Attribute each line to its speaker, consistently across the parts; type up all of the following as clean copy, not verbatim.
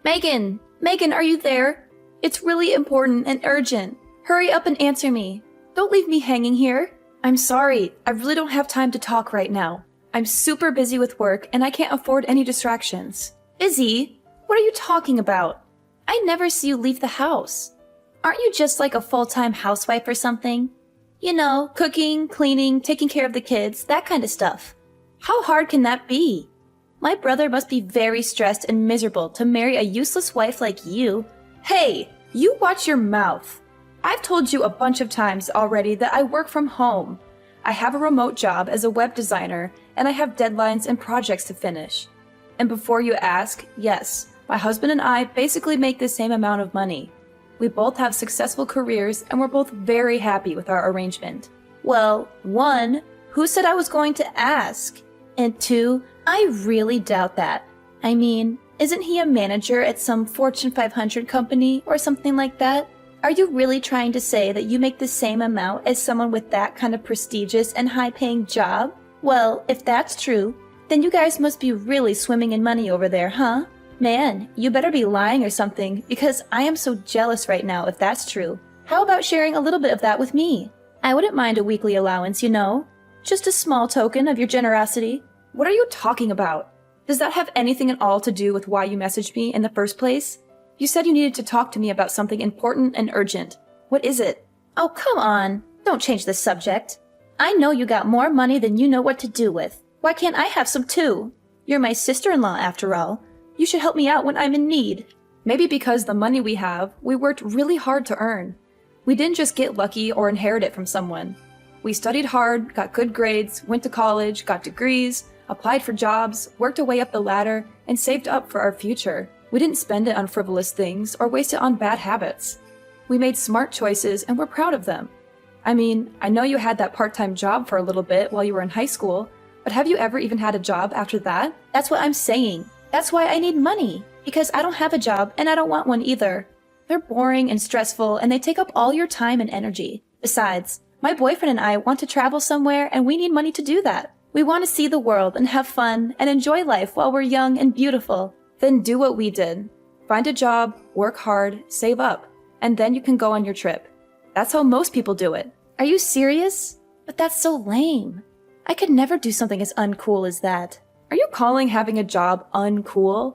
Speaker 1: Megan! Megan, are you there? It's really important and urgent. Hurry up and answer me. Don't leave me hanging here. I'm sorry, I really don't have time to talk right now. I'm super busy with work and I can't afford any distractions. Busy? What are you talking about? I never see you leave the house. Aren't you just like a full-time housewife or something? You know, cooking, cleaning, taking care of the kids, that kind of stuff. How hard can that be? My brother must be very stressed and miserable to marry a useless wife like you. Hey, you watch your mouth. I've told you a bunch of times already that I work from home. I have a remote job as a web designer, and I have deadlines and projects to finish. And before you ask, yes, my husband and I basically make the same amount of money. We both have successful careers, and we're both very happy with our arrangement. Well, 1, who said I was going to ask? And 2, I really doubt that. I mean, isn't he a manager at some Fortune 500 company or something like that? Are you really trying to say that you make the same amount as someone with that kind of prestigious and high-paying job? Well, if that's true, then you guys must be really swimming in money over there, huh? Man, you better be lying or something, because I am so jealous right now if that's true. How about sharing a little bit of that with me? I wouldn't mind a weekly allowance, you know? Just a small token of your generosity. What are you talking about? Does that have anything at all to do with why you messaged me in the first place? You said you needed to talk to me about something important and urgent. What is it? Oh, come on. Don't change the subject. I know you got more money than you know what to do with. Why can't I have some too? You're my sister-in-law after all. You should help me out when I'm in need. Maybe because the money we have, we worked really hard to earn. We didn't just get lucky or inherit it from someone. We studied hard, got good grades, went to college, got degrees, applied for jobs, worked our way up the ladder, and saved up for our future. We didn't spend it on frivolous things or waste it on bad habits. We made smart choices and we're proud of them. I mean, I know you had that part-time job for a little bit while you were in high school, but have you ever even had a job after that? That's what I'm saying. That's why I need money, because I don't have a job and I don't want one either. They're boring and stressful and they take up all your time and energy. Besides, my boyfriend and I want to travel somewhere and we need money to do that. We want to see the world and have fun and enjoy life while we're young and beautiful. Then do what we did. Find a job, work hard, save up, and then you can go on your trip. That's how most people do it. Are you serious? But that's so lame. I could never do something as uncool as that. Are you calling having a job uncool?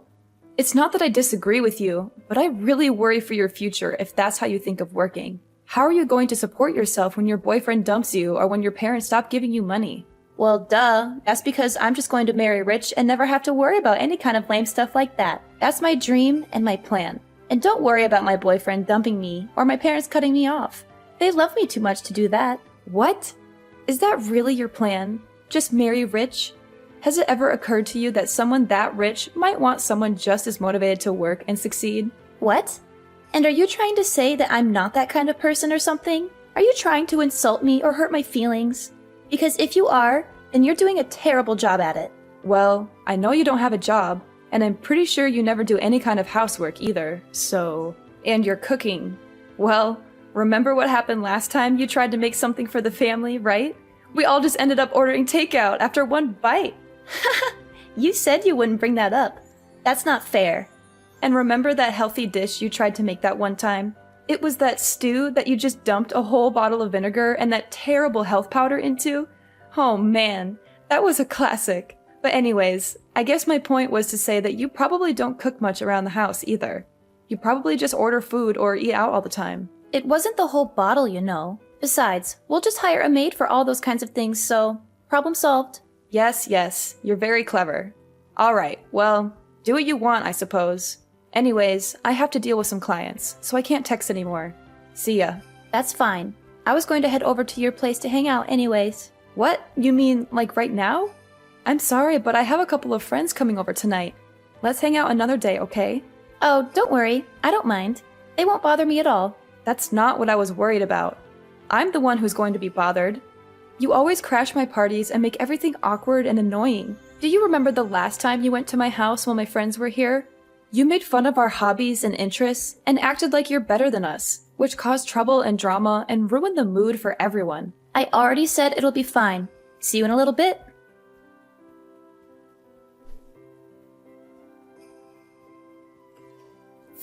Speaker 1: It's not that I disagree with you, but I really worry for your future if that's how you think of working. How are you going to support yourself when your boyfriend dumps you or when your parents stop giving you money? Well, duh. That's because I'm just going to marry rich and never have to worry about any kind of lame stuff like that. That's my dream and my plan. And don't worry about my boyfriend dumping me or my parents cutting me off. They love me too much to do that. What? Is that really your plan? Just marry rich? Has it ever occurred to you that someone that rich might want someone just as motivated to work and succeed? What? And are you trying to say that I'm not that kind of person or something? Are you trying to insult me or hurt my feelings? Because if you are, then you're doing a terrible job at it. Well, I know you don't have a job, and I'm pretty sure you never do any kind of housework either, so... And you're cooking. Well, remember what happened last time you tried to make something for the family, right? We all just ended up ordering takeout after one bite. You said you wouldn't bring that up. That's not fair. And remember that healthy dish you tried to make that one time? It was that stew that you just dumped a whole bottle of vinegar and that terrible health powder into? Oh man, that was a classic. But anyways, I guess my point was to say that you probably don't cook much around the house either. You probably just order food or eat out all the time. It wasn't the whole bottle, you know. Besides, we'll just hire a maid for all those kinds of things, so problem solved. Yes, you're very clever. Alright, well, do what you want, I suppose. Anyways, I have to deal with some clients, so I can't text anymore. See ya. That's fine. I was going to head over to your place to hang out anyways. What? You mean, like right now? I'm sorry, but I have a couple of friends coming over tonight. Let's hang out another day, okay? Oh, don't worry. I don't mind. They won't bother me at all. That's not what I was worried about. I'm the one who's going to be bothered. You always crash my parties and make everything awkward and annoying. Do you remember the last time you went to my house while my friends were here? You made fun of our hobbies and interests and acted like you're better than us, which caused trouble and drama and ruined the mood for everyone. I already said it'll be fine. See you in a little bit.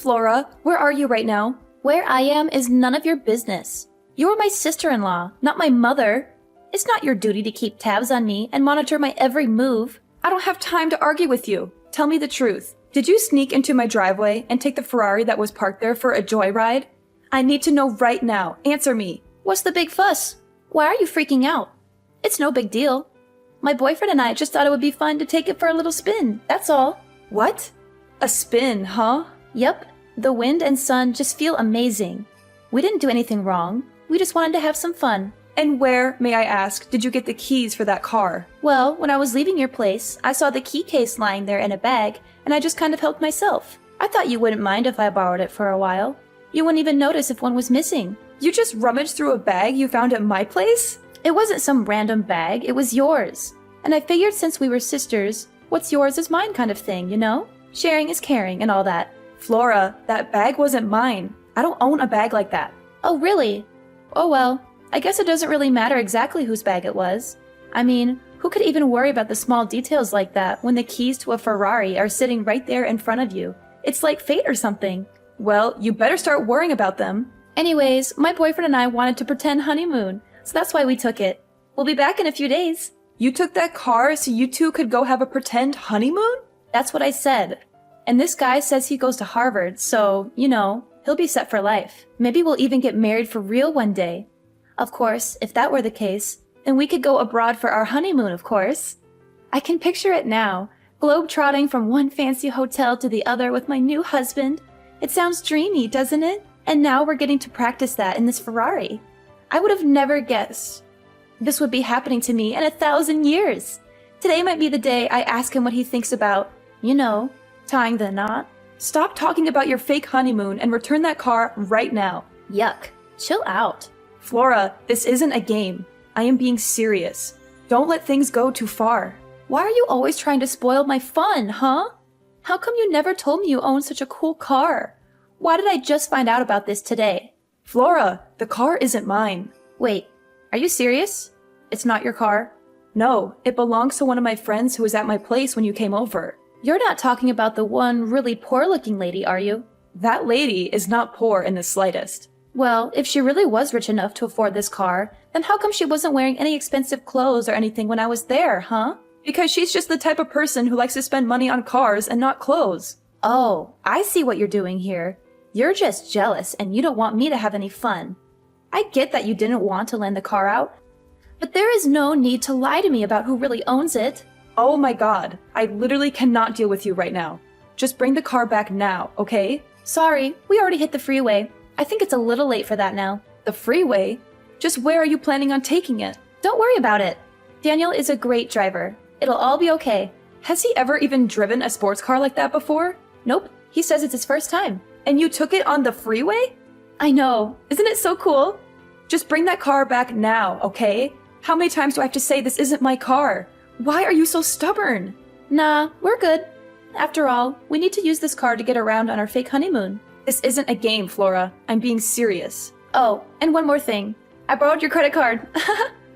Speaker 1: Flora, where are you right now? Where I am is none of your business. You are my sister-in-law, not my mother. It's not your duty to keep tabs on me and monitor my every move. I don't have time to argue with you. Tell me the truth. Did you sneak into my driveway and take the Ferrari that was parked there for a joyride? I need to know right now. Answer me. What's the big fuss? Why are you freaking out? It's no big deal. My boyfriend and I just thought it would be fun to take it for a little spin, that's all. What? A spin, huh? Yep. The wind and sun just feel amazing. We didn't do anything wrong. We just wanted to have some fun. And where, may I ask, did you get the keys for that car? Well, when I was leaving your place, I saw the key case lying there in a bag, and I just kind of helped myself. I thought you wouldn't mind if I borrowed it for a while. You wouldn't even notice if one was missing. You just rummaged through a bag you found at my place? It wasn't some random bag, it was yours. And I figured since we were sisters, what's yours is mine kind of thing, you know? Sharing is caring and all that. Flora, that bag wasn't mine. I don't own a bag like that. Oh, really? Oh well, I guess it doesn't really matter exactly whose bag it was. I mean, who could even worry about the small details like that when the keys to a Ferrari are sitting right there in front of you? It's like fate or something. Well, you better start worrying about them. Anyways, my boyfriend and I wanted to pretend honeymoon, so that's why we took it. We'll be back in a few days. You took that car so you two could go have a pretend honeymoon? That's what I said. And this guy says he goes to Harvard, so, you know, he'll be set for life. Maybe we'll even get married for real one day. Of course, if that were the case, then we could go abroad for our honeymoon, of course. I can picture it now, globe-trotting from one fancy hotel to the other with my new husband. It sounds dreamy, doesn't it? And now we're getting to practice that in this Ferrari. I would have never guessed this would be happening to me in 1,000 years. Today might be the day I ask him what he thinks about, you know, tying the knot. Stop talking about your fake honeymoon and return that car right now. Yuck. Chill out. Flora, this isn't a game. I am being serious. Don't let things go too far. Why are you always trying to spoil my fun, huh? How come you never told me you own such a cool car? Why did I just find out about this today? Flora, the car isn't mine. Wait, are you serious? It's not your car? No, it belongs to one of my friends who was at my place when you came over. You're not talking about the one really poor-looking lady, are you? That lady is not poor in the slightest. Well, if she really was rich enough to afford this car, then how come she wasn't wearing any expensive clothes or anything when I was there, huh? Because she's just the type of person who likes to spend money on cars and not clothes. Oh, I see what you're doing here. You're just jealous and you don't want me to have any fun. I get that you didn't want to lend the car out, but there is no need to lie to me about who really owns it. Oh my god, I literally cannot deal with you right now. Just bring the car back now, okay? Sorry, we already hit the freeway. I think it's a little late for that now. The freeway? Just where are you planning on taking it? Don't worry about it. Daniel is a great driver. It'll all be okay. Has he ever even driven a sports car like that before? Nope. He says it's his first time. And you took it on the freeway? I know. Isn't it so cool? Just bring that car back now, okay? How many times do I have to say this isn't my car? Why are you so stubborn? Nah, we're good. After all, we need to use this car to get around on our fake honeymoon. This isn't a game, Flora. I'm being serious. Oh, and one more thing. I borrowed your credit card.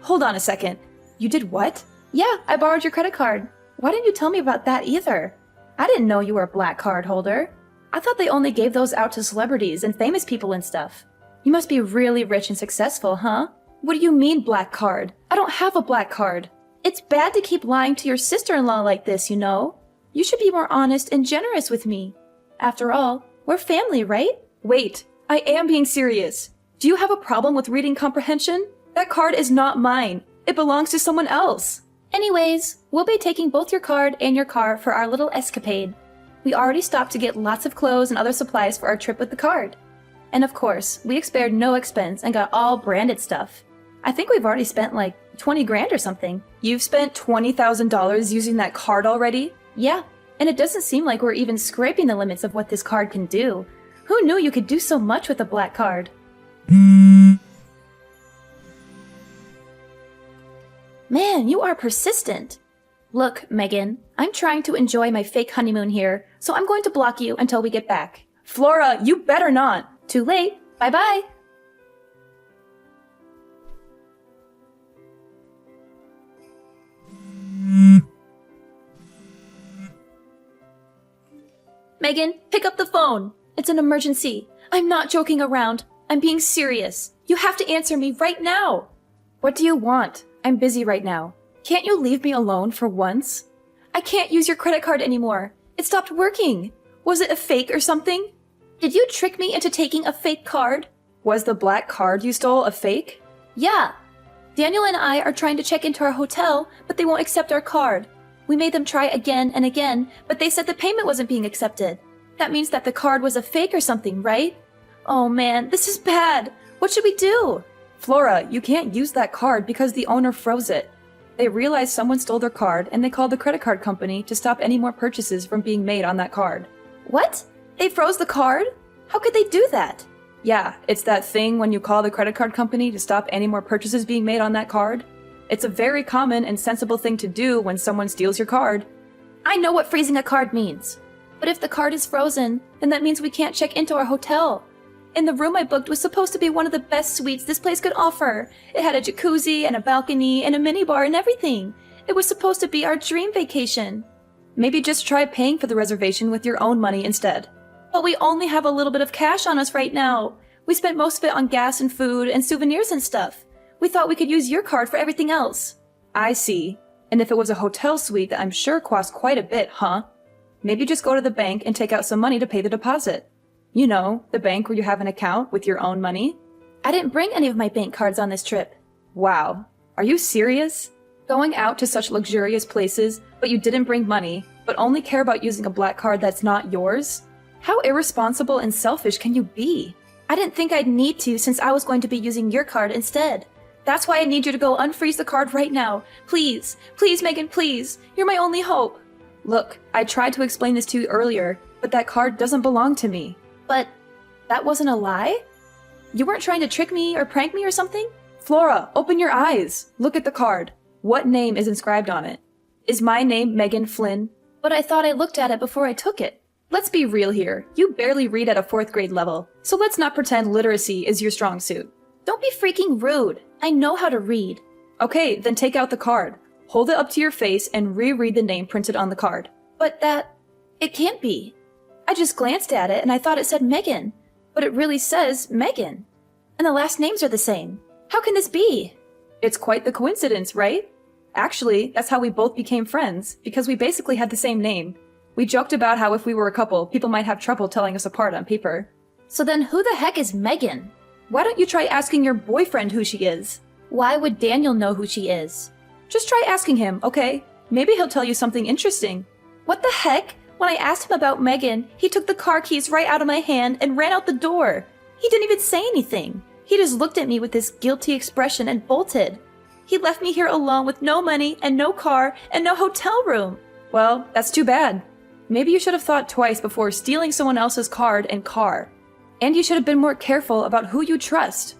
Speaker 1: Hold on a second. You did what? Yeah, I borrowed your credit card. Why didn't you tell me about that either? I didn't know you were a black card holder. I thought they only gave those out to celebrities and famous people and stuff. You must be really rich and successful, huh? What do you mean, black card? I don't have a black card. It's bad to keep lying to your sister-in-law like this, you know? You should be more honest and generous with me. After all, we're family, right? Wait, I am being serious. Do you have a problem with reading comprehension? That card is not mine. It belongs to someone else. Anyways, we'll be taking both your card and your car for our little escapade. We already stopped to get lots of clothes and other supplies for our trip with the card. And of course, we spared no expense and got all branded stuff. I think we've already spent like 20 grand or something. You've spent $20,000 using that card already? Yeah, and it doesn't seem like we're even scraping the limits of what this card can do. Who knew you could do so much with a black card? Man, you are persistent. Look, Megan, I'm trying to enjoy my fake honeymoon here, so I'm going to block you until we get back. Flora, you better not. Too late. Bye-bye. Megan, pick up the phone. It's an emergency. I'm not joking around. I'm being serious. You have to answer me right now. What do you want? I'm busy right now. Can't you leave me alone for once? I can't use your credit card anymore. It stopped working. Was it a fake or something? Did you trick me into taking a fake card? Was the black card you stole a fake? Yeah. Daniel and I are trying to check into our hotel, but they won't accept our card. We made them try again and again, but they said the payment wasn't being accepted. That means that the card was a fake or something, right? Oh man, this is bad. What should we do? Flora, you can't use that card because the owner froze it. They realized someone stole their card and they called the credit card company to stop any more purchases from being made on that card. What? They froze the card? How could they do that? Yeah, it's that thing when you call the credit card company to stop any more purchases being made on that card. It's a very common and sensible thing to do when someone steals your card. I know what freezing a card means. But if the card is frozen, then that means we can't check into our hotel. And the room I booked was supposed to be one of the best suites this place could offer. It had a jacuzzi and a balcony and a minibar and everything. It was supposed to be our dream vacation. Maybe just try paying for the reservation with your own money instead. But we only have a little bit of cash on us right now. We spent most of it on gas and food and souvenirs and stuff. We thought we could use your card for everything else. I see. And if it was a hotel suite that I'm sure cost quite a bit, huh? Maybe just go to the bank and take out some money to pay the deposit. You know, the bank where you have an account with your own money. I didn't bring any of my bank cards on this trip. Wow. Are you serious? Going out to such luxurious places, but you didn't bring money, but only care about using a black card that's not yours? How irresponsible and selfish can you be? I didn't think I'd need to since I was going to be using your card instead. That's why I need you to go unfreeze the card right now. Please. Please, Megan, please. You're my only hope. Look, I tried to explain this to you earlier, but that card doesn't belong to me. But that wasn't a lie? You weren't trying to trick me or prank me or something? Flora, open your eyes. Look at the card. What name is inscribed on it? Is my name Megan Flynn? But I thought I looked at it before I took it. Let's be real here. You barely read at a 4th grade level, so let's not pretend literacy is your strong suit. Don't be freaking rude. I know how to read. Okay, then take out the card. Hold it up to your face and reread the name printed on the card. But it can't be. I just glanced at it and I thought it said Megan, but it really says Megan. And the last names are the same. How can this be? It's quite the coincidence, right? Actually, that's how we both became friends, because we basically had the same name. We joked about how if we were a couple, people might have trouble telling us apart on paper. So then who the heck is Megan? Why don't you try asking your boyfriend who she is? Why would Daniel know who she is? Just try asking him, okay? Maybe he'll tell you something interesting. What the heck? When I asked him about Megan, he took the car keys right out of my hand and ran out the door. He didn't even say anything. He just looked at me with this guilty expression and bolted. He left me here alone with no money and no car and no hotel room. Well, that's too bad. Maybe you should have thought twice before stealing someone else's card and car. And you should have been more careful about who you trust.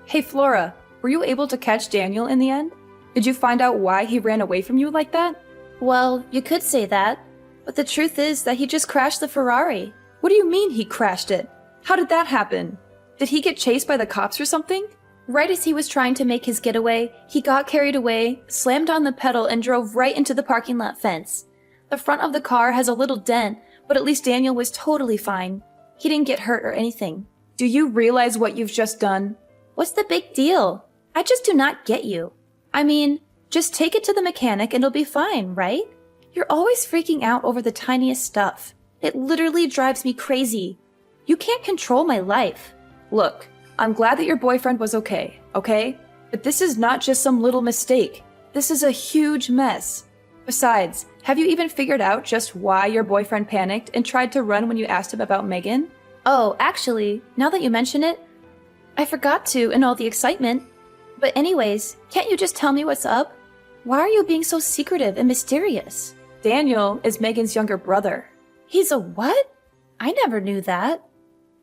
Speaker 1: Hey Flora, were you able to catch Daniel in the end? Did you find out why he ran away from you like that? Well, you could say that, but the truth is that he just crashed the Ferrari. What do you mean he crashed it? How did that happen? Did he get chased by the cops or something? Right as he was trying to make his getaway, he got carried away, slammed on the pedal, and drove right into the parking lot fence. The front of the car has a little dent, but at least Daniel was totally fine. He didn't get hurt or anything. Do you realize what you've just done? What's the big deal? I just do not get you. I mean, just take it to the mechanic and it'll be fine, right? You're always freaking out over the tiniest stuff. It literally drives me crazy. You can't control my life. Look, I'm glad that your boyfriend was okay? But this is not just some little mistake. This is a huge mess. Besides, have you even figured out just why your boyfriend panicked and tried to run when you asked him about Megan? Oh, actually, now that you mention it, I forgot to in all the excitement. But anyways, can't you just tell me what's up? Why are you being so secretive and mysterious? Daniel is Megan's younger brother. He's a what? I never knew that.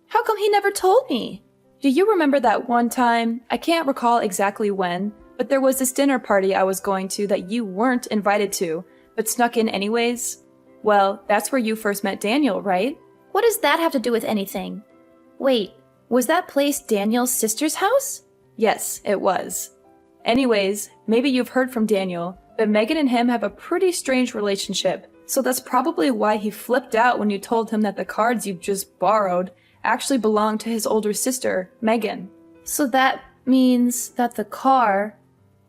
Speaker 1: How come he never told me? Do you remember that one time, I can't recall exactly when, but there was this dinner party I was going to that you weren't invited to, but snuck in anyways? Well, that's where you first met Daniel, right? What does that have to do with anything? Wait, was that place Daniel's sister's house? Yes, it was. Anyways, maybe you've heard from Daniel, but Megan and him have a pretty strange relationship, so that's probably why he flipped out when you told him that the cards you just borrowed actually belonged to his older sister, Megan. So that means that the car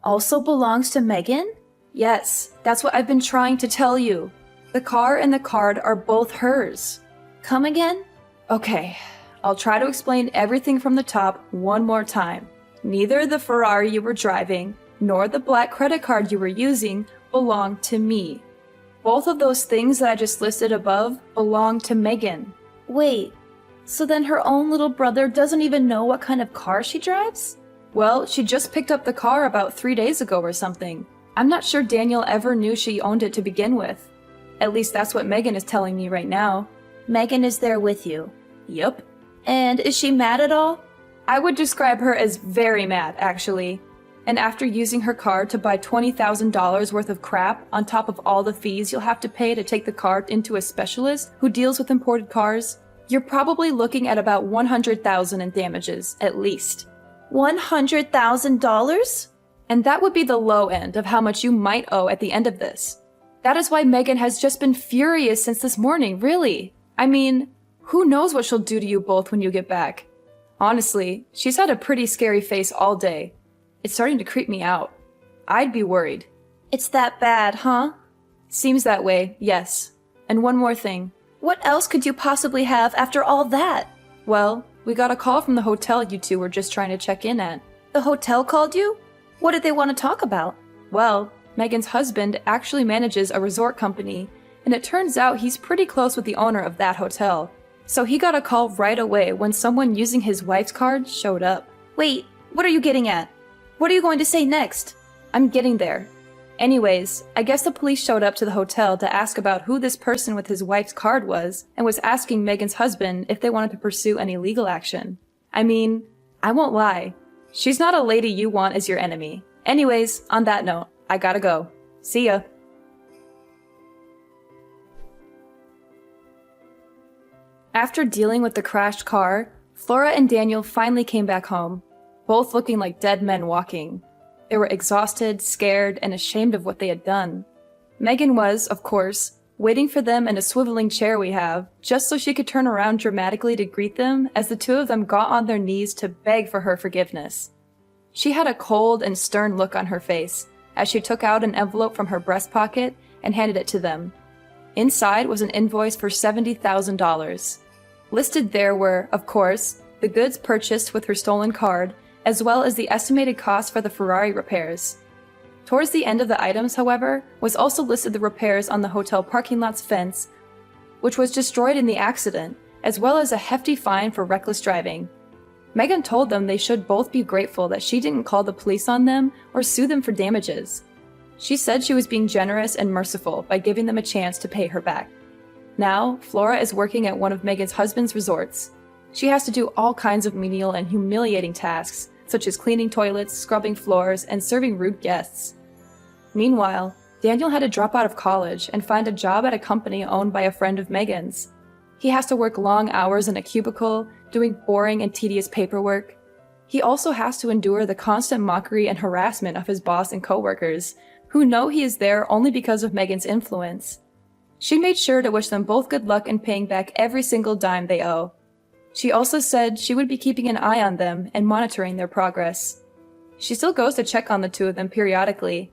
Speaker 1: also belongs to Megan? Yes, that's what I've been trying to tell you. The car and the card are both hers. Come again? Okay, I'll try to explain everything from the top one more time. Neither the Ferrari you were driving, nor the black credit card you were using belonged to me. Both of those things that I just listed above belong to Megan. Wait, so then her own little brother doesn't even know what kind of car she drives? Well, she just picked up the car about 3 days ago or something. I'm not sure Daniel ever knew she owned it to begin with. At least that's what Megan is telling me right now. Megan is there with you? Yup. And is she mad at all? I would describe her as very mad, actually. And after using her card to buy $20,000 worth of crap on top of all the fees you'll have to pay to take the car into a specialist who deals with imported cars, you're probably looking at about $100,000 in damages, at least. $100,000? And that would be the low end of how much you might owe at the end of this. That is why Megan has just been furious since this morning, really. I mean, who knows what she'll do to you both when you get back. Honestly, she's had a pretty scary face all day. It's starting to creep me out. I'd be worried. It's that bad, huh? Seems that way, yes. And one more thing. What else could you possibly have after all that? Well, we got a call from the hotel you two were just trying to check in at. The hotel called you? What did they want to talk about? Well, Megan's husband actually manages a resort company, and it turns out he's pretty close with the owner of that hotel. So he got a call right away when someone using his wife's card showed up. Wait, what are you getting at? What are you going to say next? I'm getting there. Anyways, I guess the police showed up to the hotel to ask about who this person with his wife's card was, and was asking Megan's husband if they wanted to pursue any legal action. I mean, I won't lie. She's not a lady you want as your enemy. Anyways, on that note, I gotta go. See ya. After dealing with the crashed car, Flora and Daniel finally came back home, both looking like dead men walking. They were exhausted, scared, and ashamed of what they had done. Megan was, of course, waiting for them in a swiveling chair we have, just so she could turn around dramatically to greet them as the two of them got on their knees to beg for her forgiveness. She had a cold and stern look on her face as she took out an envelope from her breast pocket and handed it to them. Inside was an invoice for $70,000. Listed there were, of course, the goods purchased with her stolen card, as well as the estimated cost for the Ferrari repairs. Towards the end of the items, however, was also listed the repairs on the hotel parking lot's fence, which was destroyed in the accident, as well as a hefty fine for reckless driving. Megan told them they should both be grateful that she didn't call the police on them or sue them for damages. She said she was being generous and merciful by giving them a chance to pay her back. Now, Flora is working at one of Megan's husband's resorts. She has to do all kinds of menial and humiliating tasks, such as cleaning toilets, scrubbing floors, and serving rude guests. Meanwhile, Daniel had to drop out of college and find a job at a company owned by a friend of Megan's. He has to work long hours in a cubicle, doing boring and tedious paperwork. He also has to endure the constant mockery and harassment of his boss and coworkers, who know he is there only because of Megan's influence. She made sure to wish them both good luck in paying back every single dime they owe. She also said she would be keeping an eye on them and monitoring their progress. She still goes to check on the two of them periodically.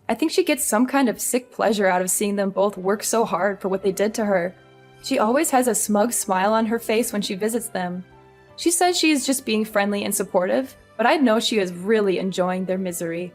Speaker 1: I think she gets some kind of sick pleasure out of seeing them both work so hard for what they did to her. She always has a smug smile on her face when she visits them. She says she is just being friendly and supportive, but I know she is really enjoying their misery.